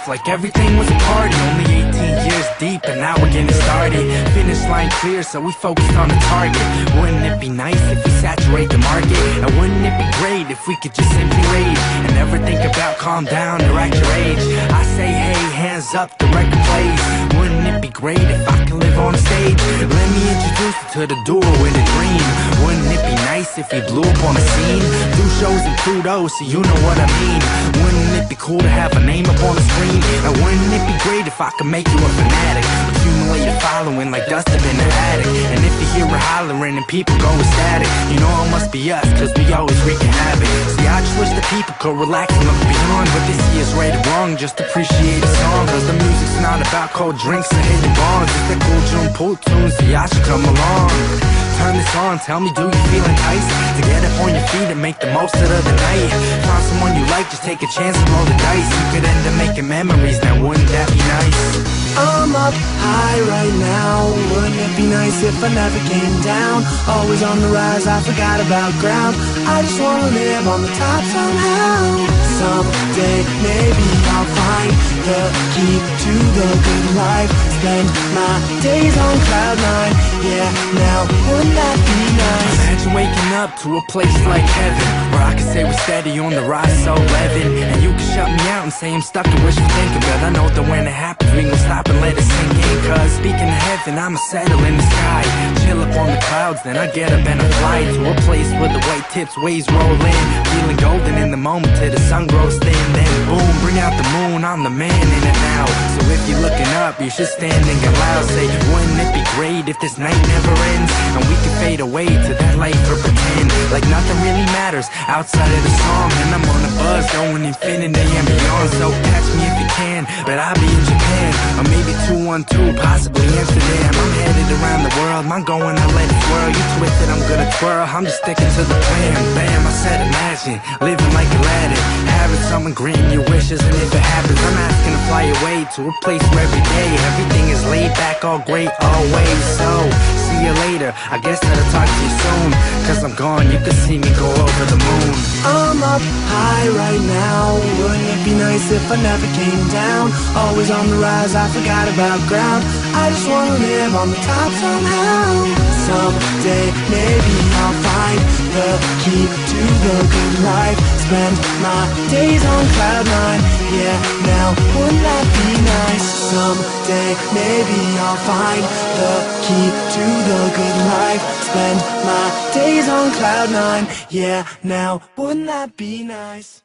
life like everything was a party. Only 18 years deep and now we're getting started. Finish line clear, so we focused on the target. Wouldn't it be nice if we saturate the market? And wouldn't it be great if we could just simply rage and never think about calm down or act your age? I say hey, hands up, the record plays. Wouldn't it be great if I could live on stage? Let me introduce you to the duo in a dream. Wouldn't it be nice if we blew up on the scene? Do shows in Pluto, so you know what I mean. Wouldn't it be cool to have a name up on the screen? And wouldn't it be great if I could make you a fanatic? Accumulate a following like dust up in the attic. And if you hear her hollering and people go ecstatic, you know it must be us, cause we always wreaking havoc. See, I just wish the people could relax and look beyond what this year's right or wrong. Just appreciate the song, cause the music's not about cold drinks and hitting bonds. It's the cool June pool tunes, so y'all should come along. Turn this on, tell me, do you feel enticed to get up on your feet and make the most of the night? Find someone you like, just take a chance and roll the dice. You could end up making memories, now wouldn't that be nice? I'm up high right now. Wouldn't it be nice if I never came down? Always on the rise, I forgot about ground. I just wanna live on the top somehow. Someday maybe I'll find the key to the good life. Spend my days on cloud nine. Yeah, now wouldn't that be nice? Imagine waking up to a place like heaven, where I can say we're steady on the rise, so living. And you can shut me out and say I'm stuck in wishful thinking, but I know that when it happens we gon' stop and let it sink in. Cause speaking of heaven, I'ma settle in the sky, chill up on the clouds, then I get up and I fly to a place where the white tips waves roll in, feeling golden in the moment till the sun grows thin. Then boom, bring out the moon, I'm the man in it now. So if you're looking up, you should stand and get loud. Say, wouldn't it be great if this night never ends and we can fade away to that light for pretend, like nothing really matters outside of the song. And I'm on a buzz going infinity and beyond, so catch me if you can, but I'll be in Japan, or maybe 212, possibly Amsterdam. I'm headed around the world, I'm going to let it swirl. You twisted, I'm gonna twirl, I'm just sticking to the plan. Bam, I said imagine, living like Aladdin, having someone grant your wishes, and if it happens, I'm asking to fly away to a place where every day everything is laid back, all great, always. So, see you later, I guess that I'll talk to you soon, cause I'm gone, you can see me go over the moon. I'm up high right now. Wouldn't it be nice if I never came down? Always on the rise, I forgot about ground. I just wanna live on the top somehow. Someday maybe I'll find the key to the good life. Spend my days on cloud nine. Yeah, now wouldn't that be nice? Someday maybe I'll find the key to the good life. Spend my days on cloud nine. Yeah, now wouldn't that be nice?